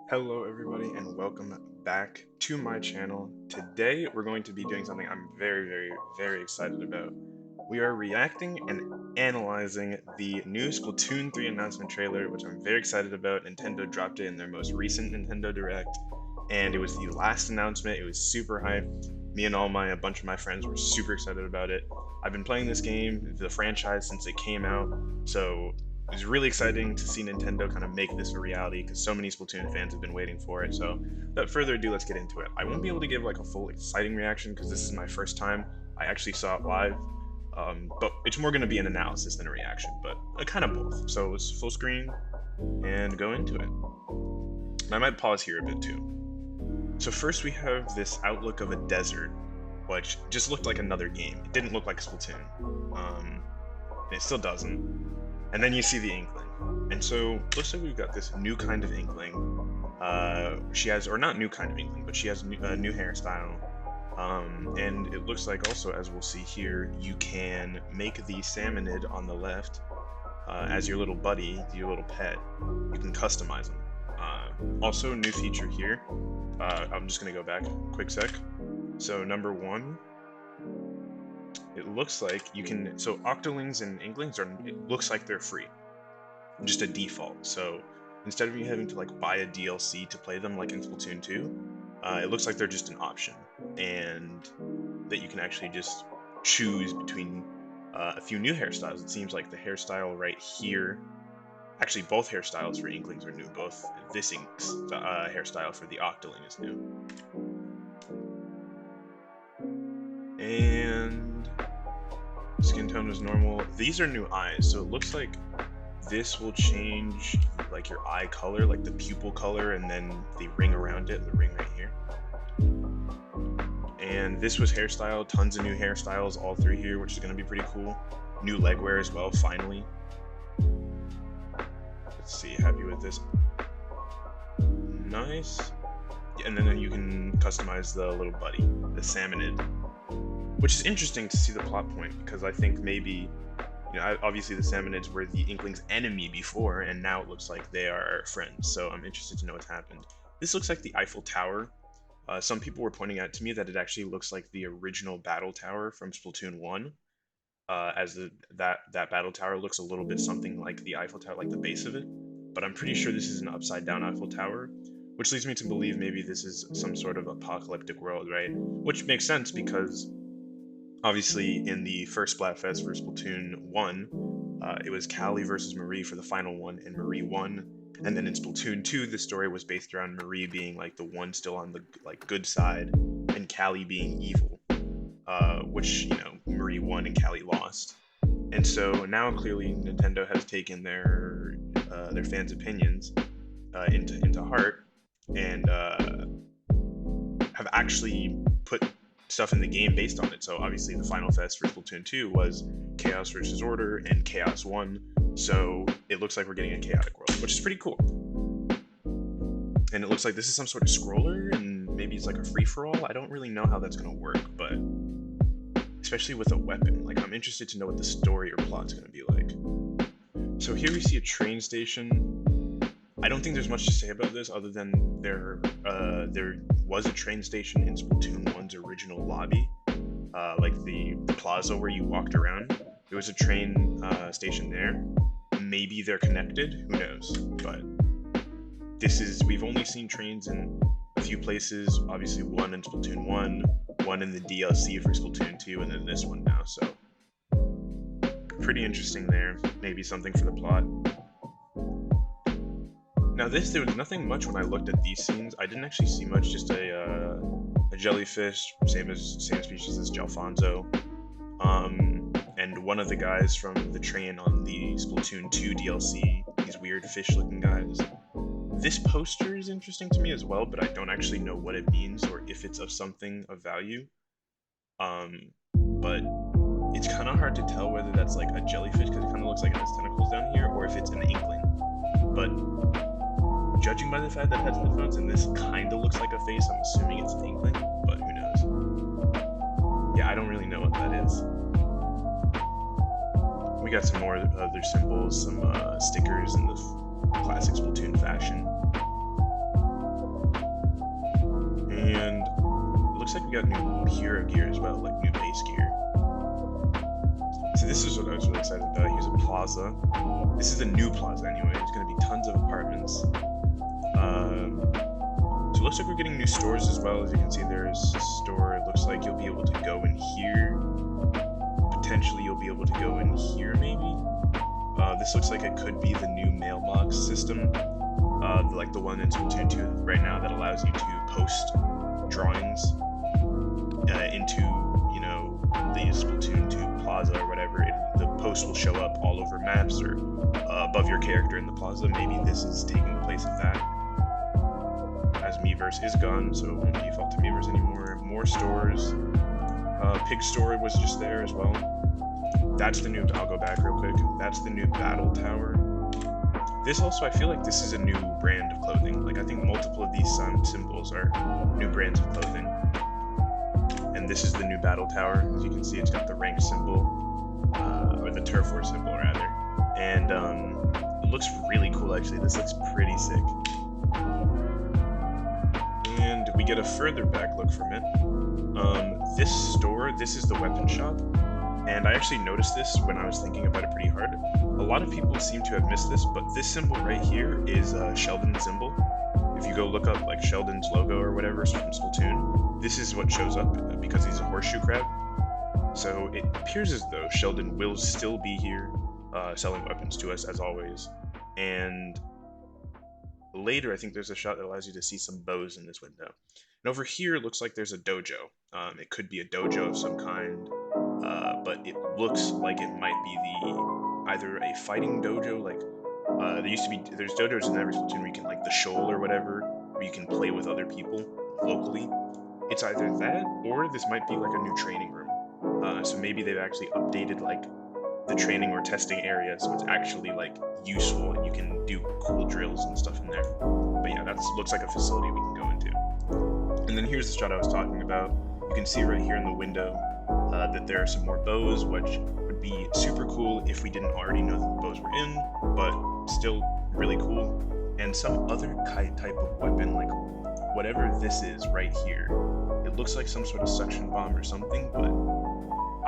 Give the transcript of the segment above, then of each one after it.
Hello everybody and welcome back to my channel. Today we're going to be doing something I'm very excited about. We are reacting and analyzing the new Splatoon 3 announcement trailer, which I'm very excited about. Nintendo dropped it in their most recent Nintendo Direct, and it was the last announcement. It was super hype. Me and a bunch of my friends were super excited about it. I've been playing this game, the franchise, since it came out, so it was really exciting to see Nintendo kind of make this a reality because so many Splatoon fans have been waiting for it. So, without further ado, let's get into it. I won't be able to give like a full exciting reaction because this is my first time. I actually saw it live, but it's more going to be an analysis than a reaction, but kind of both. So it's full screen and go into it. I might pause here a bit too. So first we have this outlook of a desert, which just looked like another game. It didn't look like Splatoon, and it still doesn't. And then you see the Inkling. And so, looks like we've got this new kind of Inkling. She has, or not new kind of Inkling, but she has a new hairstyle. And it looks like also, as we'll see here, you can make the Salmonid on the left as your little buddy, your little pet. You can customize them. Also, new feature here. I'm just going to go back a quick sec. So, number one. It looks like you can, so Octolings and Inklings it looks like they're free, just a default. So instead of you having to like buy a DLC to play them like in Splatoon 2, it looks like they're just an option, and that you can actually just choose between a few new hairstyles. It seems like the hairstyle right here, actually both hairstyles for Inklings are new, both this Ink's hairstyle for the Octoling is new. And skin tone is normal. These are new eyes, so it looks like this will change like your eye color, like the pupil color, and then the ring around it, the ring right here. And this was hairstyle, tons of new hairstyles all through here, which is going to be pretty cool. New leg wear as well, finally. Let's see, happy with this. Nice. And then you can customize the little buddy, the Salmonid. Which is interesting to see the plot point, because I think maybe, you know, obviously the Salmonids were the Inkling's enemy before, and now it looks like they are friends, so I'm interested to know what's happened. This looks like the Eiffel Tower. Some people were pointing out to me that it actually looks like the original battle tower from Splatoon 1, as that battle tower looks a little bit something like the Eiffel Tower, like the base of it, but I'm pretty sure this is an upside-down Eiffel Tower, which leads me to believe maybe this is some sort of apocalyptic world, right? Which makes sense, because obviously, in the first Splatfest for Splatoon 1, it was Callie versus Marie for the final one, and Marie won. And then in Splatoon 2, the story was based around Marie being like the one still on the like good side, and Callie being evil, which, you know, Marie won and Callie lost. And so now clearly Nintendo has taken their fans' opinions into heart, and have actually put stuff in the game based on it. So obviously the final fest for Splatoon 2 was Chaos versus Order, and Chaos won. So it looks like we're getting a chaotic world, which is pretty cool. And it looks like this is some sort of scroller, and maybe it's like a free-for-all. I don't really know how that's going to work, but especially with a weapon, like I'm interested to know what the story or plot's going to be like. So here we see a train station. I don't think there's much to say about this other than there was a train station in Splatoon 1's original lobby, like the plaza where you walked around. There was a train station there. Maybe they're connected, who knows? But we've only seen trains in a few places. Obviously, one in Splatoon 1, one in the DLC for Splatoon 2, and then this one now. So pretty interesting there. Maybe something for the plot. Now there was nothing much when I looked at these scenes. I didn't actually see much, just a jellyfish, same species as Jalfonzo, and one of the guys from the train on the Splatoon 2 DLC, these weird fish-looking guys. This poster is interesting to me as well, but I don't actually know what it means or if it's of something of value. But it's kind of hard to tell whether that's like a jellyfish, because it kind of looks like it has tentacles down here, or if it's an Inkling. But judging by the fact that it has headphones and this kind of looks like a face, I'm assuming it's an Inkling, but who knows? Yeah, I don't really know what that is. We got some more other symbols, some stickers in the classic Splatoon fashion. like we got new hero gear as well, like new base gear. So this is what I was really excited about. Here's a plaza. This is a new plaza anyway. There's going to be tons of apartments. So it looks like we're getting new stores as well. As you can see, there's a store. It looks like you'll be able to go in here. Potentially you'll be able to go in here maybe. This looks like it could be the new mailbox system. Like the one in Splatoon 2 right now that allows you to post drawings into, you know, the Splatoon 2 plaza or whatever. The post will show up all over maps or above your character in the plaza. Maybe this is taking the place of that. As Miiverse is gone, so it won't default to Miiverse anymore. More stores. Pig Store was just there as well. That's the new, I'll go back real quick. That's the new Battle Tower. This also, I feel like this is a new brand of clothing. Like, I think multiple of these sun symbols are new brands of clothing. And this is the new Battle Tower. As you can see, it's got the rank symbol, or the turf war symbol, rather. And it looks really cool, actually. This looks pretty sick. And we get a further back look from it. This store, this is the weapon shop. And I actually noticed this when I was thinking about it pretty hard. A lot of people seem to have missed this, but this symbol right here is Sheldon's symbol. If you go look up like Sheldon's logo or whatever from Splatoon, this is what shows up because he's a horseshoe crab. So it appears as though Sheldon will still be here selling weapons to us as always. And later, I think there's a shot that allows you to see some bows in this window. And over here, it looks like there's a dojo. It could be a dojo of some kind, but it looks like it might be either a fighting dojo, like there's dojos in every Splatoon where you can, like the shoal or whatever, where you can play with other people locally. It's either that, or this might be like a new training room. So maybe they've actually updated like the training or testing area, so it's actually like useful and you can do cool drills and stuff in there. But yeah, that looks like a facility we can go into. And then here's the shot I was talking about. You can see right here in the window that there are some more bows, which would be super cool if we didn't already know that the bows were in, but still really cool. And some other type of weapon, like whatever this is right here. It looks like some sort of suction bomb or something, but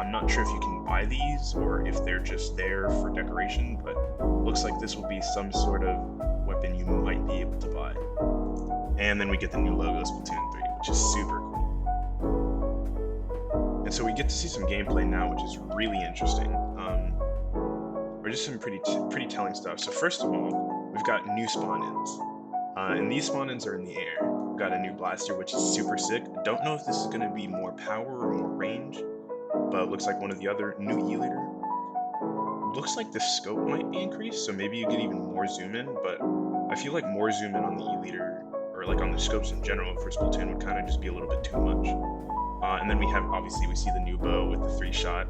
I'm not sure if you can buy these or if they're just there for decoration, but looks like this will be some sort of weapon you might be able to buy. And then we get the new logo, Splatoon 3, which is super cool. And so we get to see some gameplay now, which is really interesting. Or just some pretty telling stuff. So first of all, we've got new spawn-ins. And these spawn-ins are in the air. We've got a new blaster, which is super sick. Don't know if this is going to be more power or more range, but it looks like one of the other new E-liter. Looks like the scope might be increased, so maybe you get even more zoom in, but I feel like more zoom in on the E-liter, or like on the scopes in general for Splatoon, would kind of just be a little bit too much. And then we see the new bow with the 3-shot,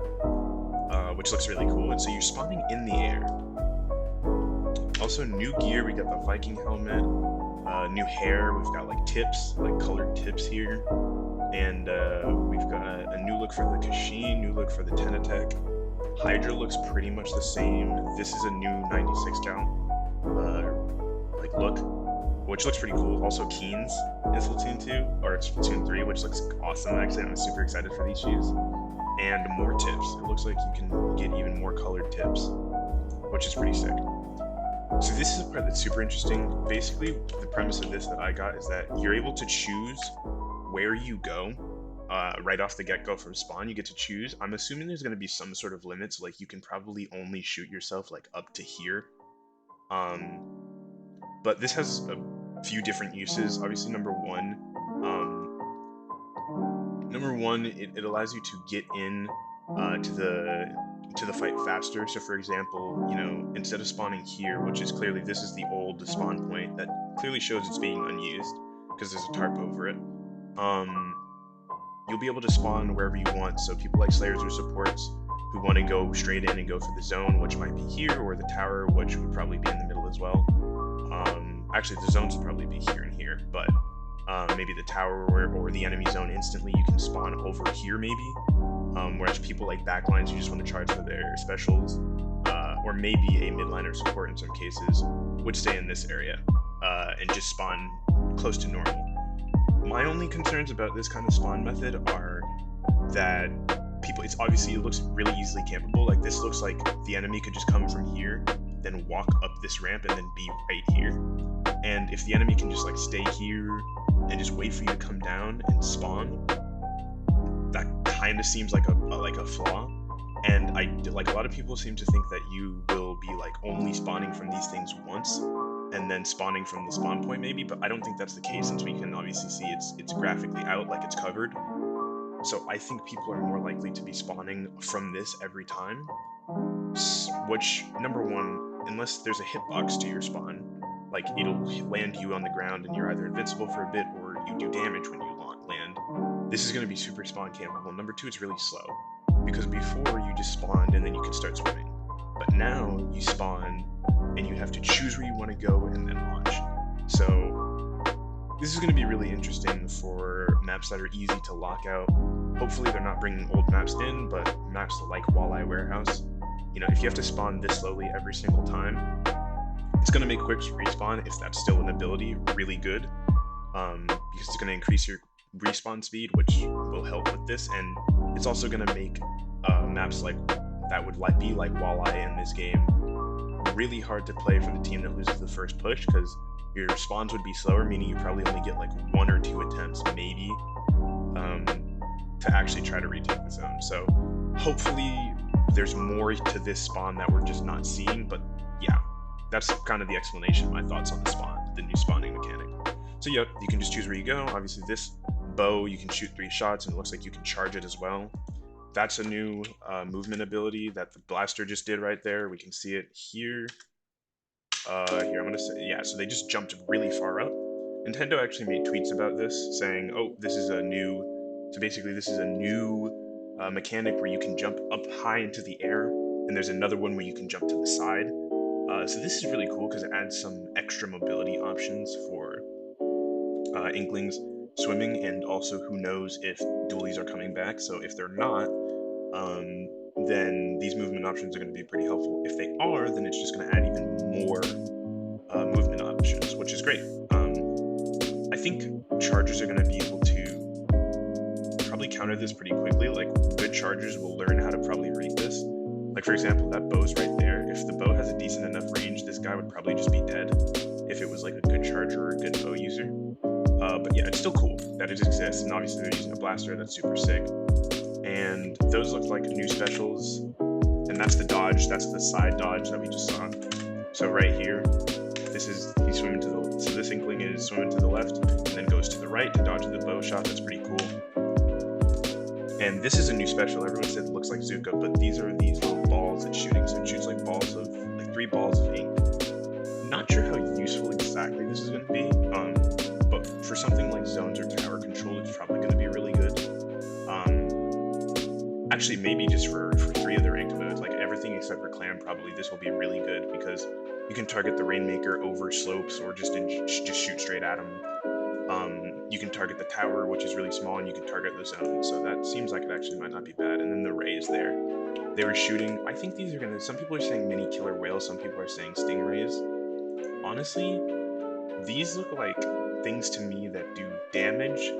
which looks really cool. And so you're spawning in the air. Also, new gear, we got the Viking helmet, new hair, we've got like tips, like colored tips here. And we've got a new look for the Kashin, new look for the Tenatech. Hydra looks pretty much the same. This is a new 96 cal like look, which looks pretty cool. Also Keens in Splatoon 2, or Splatoon 3, which looks awesome actually. I'm super excited for these shoes. And more tips. It looks like you can get even more colored tips, which is pretty sick. So this is the part that's super interesting. Basically, the premise of this that I got is that you're able to choose where you go right off the get-go from spawn. You get to choose. I'm assuming there's going to be some sort of limits, like you can probably only shoot yourself like up to here. But this has a few different uses. Obviously, number one, it allows you to get in to the fight faster. So for example, you know, instead of spawning here, which is clearly, this is the old spawn point that clearly shows it's being unused because there's a tarp over it. You'll be able to spawn wherever you want. So people like Slayers or supports who want to go straight in and go for the zone, which might be here, or the tower, which would probably be in the middle as well. Actually, the zones would probably be here and here, but maybe the tower or the enemy zone instantly, you can spawn over here maybe. Whereas people like backlines who just want to charge for their specials, or maybe a midliner support in some cases, would stay in this area and just spawn close to normal. My only concerns about this kind of spawn method are that it's obviously, it looks really easily campable. Like, this looks like the enemy could just come from here, then walk up this ramp, and then be right here. And if the enemy can just like stay here and just wait for you to come down and spawn, that kind of seems like a flaw. And like, a lot of people seem to think that you will be like only spawning from these things once and then spawning from the spawn point maybe, but I don't think that's the case, since we can obviously see it's graphically out, like it's covered. So I think people are more likely to be spawning from this every time, which, number one, unless there's a hitbox to your spawn, like it'll land you on the ground and you're either invincible for a bit or you do damage when you land. This is going to be super spawn campable. Number two, it's really slow, because before you just spawned and then you could start swimming, but now you spawn and you have to choose where you want to go and then launch. So this is going to be really interesting for maps that are easy to lock out. Hopefully they're not bringing old maps in, but maps like Walleye Warehouse, you know, if you have to spawn this slowly every single time, it's going to make quick respawn, if that's still an ability, really good, because it's going to increase your respawn speed, which will help with this, and it's also going to make maps like that would be like Walleye in this game really hard to play for the team that loses the first push, because your spawns would be slower, meaning you probably only get like 1 or 2 attempts maybe to actually try to retake the zone. So hopefully there's more to this spawn that we're just not seeing, but yeah, that's kind of the explanation, my thoughts on the new spawning mechanic. So yep, you can just choose where you go. Obviously this bow, you can shoot 3 shots and it looks like you can charge it as well. That's a new movement ability that the blaster just did right there. We can see it here. Here, I'm gonna say, yeah, so they just jumped really far up. Nintendo actually made tweets about this saying, oh, this is a new mechanic where you can jump up high into the air, and there's another one where you can jump to the side. So this is really cool because it adds some extra mobility options for Inklings swimming, and also who knows if dualies are coming back. So if they're not, then these movement options are going to be pretty helpful. If they are, then it's just going to add even more movement options, which is great. I think chargers are going to be able to probably counter this pretty quickly. Like, good chargers will learn how to probably read this. Like, for example, that bow's right there. If the bow has a decent enough range, this guy would probably just be dead if it was like a good charger or a good bow user. But yeah, it's still cool that it exists, and obviously they're using a blaster. That's super sick. And those look like new specials, and that's the dodge, that's the side dodge that we just saw. So right here, he's swimming to the, so this Inkling is swimming to the left and then goes to the right to dodge the bow shot. That's pretty cool. And this is a new special. Everyone said it looks like Zuka, but these are these little balls it's shooting. So it shoots like 3 balls of ink. Not sure how useful exactly this is going to be, but for something like zones or tower control, it's probably going to be really good. Actually, maybe just for 3 of the ranked modes, like everything except for clan, probably this will be really good because you can target the Rainmaker over slopes or just shoot straight at him. You can target the tower, which is really small, and you can target the zone, so that seems like it actually might not be bad. And then the rays there. They were shooting, I think these are gonna, some people are saying mini killer whales, some people are saying stingrays. Honestly, these look like things to me that do damage,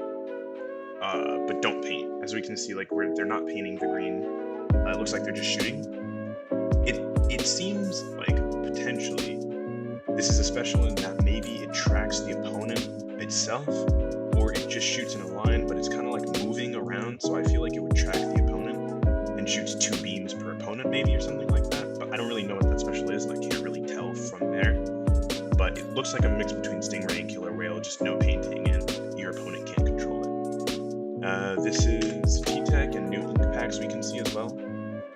but don't paint. As we can see, like, where they're not painting the green, it looks like they're just shooting. It seems like potentially this is a special in that maybe it tracks the opponent itself, or it just shoots in a line, but it's kind of like moving around, so I feel like it would track the opponent and shoots 2 beams per opponent maybe, or something like that. But I don't really know what that special is, and I can't really tell from there. But it looks like a mix between Stingray and Killer Whale, just no painting, and your opponent can't control it. This is T-Tech and new ink packs we can see as well.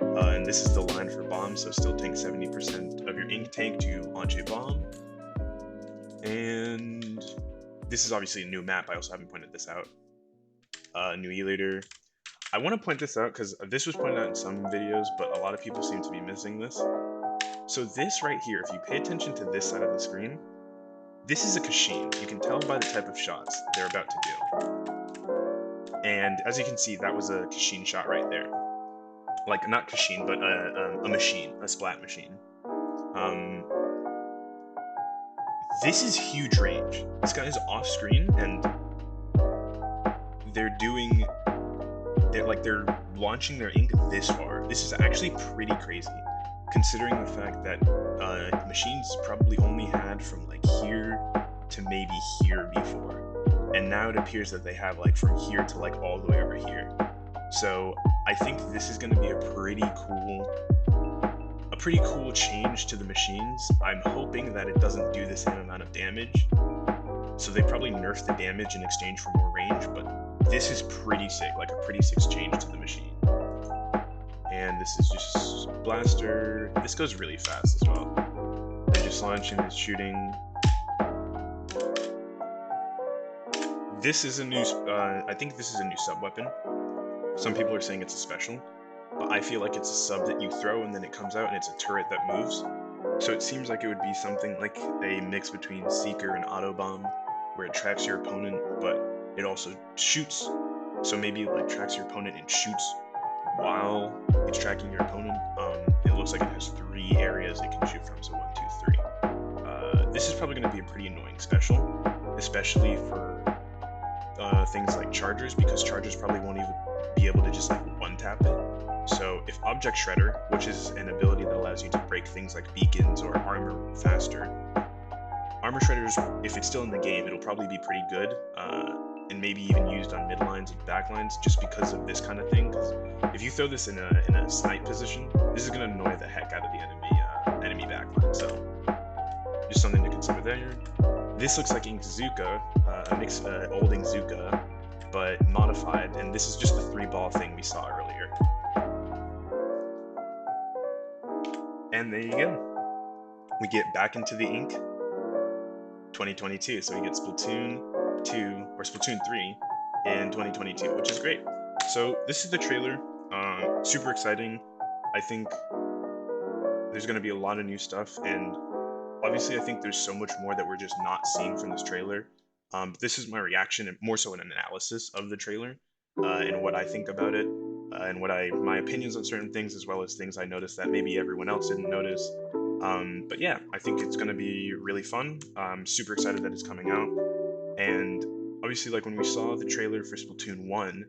And this is the line for bombs, so still tank 70% of your ink tank to launch a bomb. And this is obviously a new map. I also haven't pointed this out. New E-Leader. I want to point this out because this was pointed out in some videos, but a lot of people seem to be missing this. So this right here, if you pay attention to this side of the screen, this is a Kashin. You can tell by the type of shots they're about to do. And as you can see, that was a Kashin shot right there. Like, not Kashin, but a machine, a splat machine. This is huge range. This guy is off screen, and they're doing they're launching their ink this far. This is actually pretty crazy, considering the fact that machines probably only had from like here to maybe here before, and now it appears that they have like from here to like all the way over here. So I think this is going to be a pretty cool change to the machines. I'm hoping that it doesn't do the same amount of damage, so they probably nerf the damage in exchange for more range, but this is pretty sick, like a pretty sick change to the machine. And this is just blaster. This goes really fast as well. They're just launching and shooting. This is a new, I think this is a new sub weapon. Some people are saying it's a special, but I feel like it's a sub that you throw and then it comes out and it's a turret that moves. So it seems like it would be something like a mix between Seeker and Autobomb, where it tracks your opponent, but it also shoots. So maybe it like tracks your opponent and shoots while it's tracking your opponent. It looks like it has 3 areas it can shoot from, so 1, 2, 3. This is probably going to be a pretty annoying special, especially for things like chargers, because chargers probably won't even be able to just like one-tap it. So if Object Shredder, which is an ability that allows you to break things like beacons or armor faster, Armor Shredders, if it's still in the game, it'll probably be pretty good, and maybe even used on mid lines and back lines, just because of this kind of thing. Because if you throw this in a snipe position, this is going to annoy the heck out of the enemy backline. So just something to consider there. This looks like Inkzuka, a mix old Inkzuka, but modified, and this is just the 3-ball thing we saw earlier. And there you go. We get back into the ink. 2022, so we get Splatoon 2 or Splatoon 3 in 2022, which is great. So this is the trailer. Super exciting. I think there's going to be a lot of new stuff, and obviously I think there's so much more that we're just not seeing from this trailer. This is my reaction, and more so an analysis of the trailer, and what I think about it, and my opinions on certain things, as well as things I noticed that maybe everyone else didn't notice. But yeah, I think it's going to be really fun. I'm super excited that it's coming out. And obviously, like when we saw the trailer for Splatoon 1,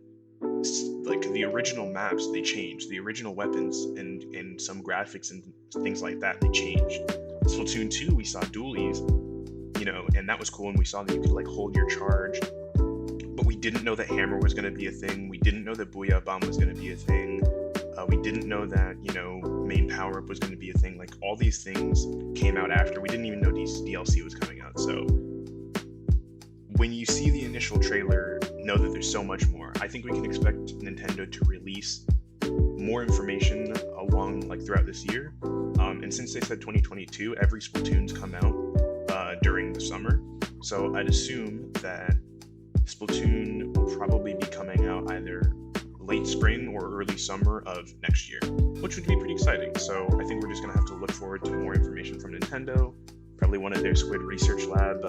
like the original maps, they changed. The original weapons and some graphics and things like that, they changed. Splatoon 2, we saw dualies, you know, and that was cool. And we saw that you could like hold your charge. But we didn't know that hammer was going to be a thing. We didn't know that Booyah Bomb was going to be a thing. We didn't know that, you know, main power-up was going to be a thing. Like, all these things came out after. We didn't even know DLC was coming out. So when you see the initial trailer, know that there's so much more. I think we can expect Nintendo to release more information along, like, throughout this year. And since they said 2022, every Splatoon's come out during the summer. So I'd assume that Splatoon will probably be coming out either late spring or early summer of next year, which would be pretty exciting. So I think we're just going to have to look forward to more information from Nintendo, probably one of their Squid Research Lab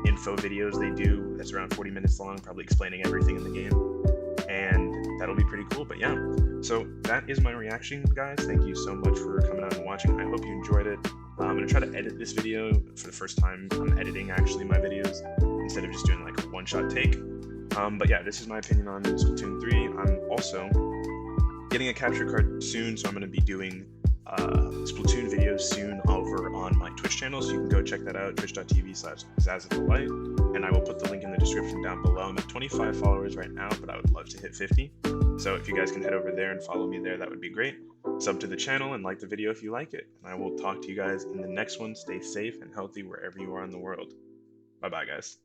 info videos they do that's around 40 minutes long, probably explaining everything in the game, and that'll be pretty cool. But yeah, so that is my reaction, guys. Thank you so much for coming out and watching. I hope you enjoyed it. I'm going to try to edit this video for the first time. I'm editing actually my videos instead of just doing like a one-shot take. But yeah, this is my opinion on Splatoon 3. I'm also getting a capture card soon, so I'm going to be doing Splatoon videos soon over on my Twitch channel, so you can go check that out, twitch.tv/ZazzaTheLight, and I will put the link in the description down below. I'm at 25 followers right now, but I would love to hit 50. So if you guys can head over there and follow me there, that would be great. Sub to the channel and like the video if you like it. And I will talk to you guys in the next one. Stay safe and healthy wherever you are in the world. Bye-bye, guys.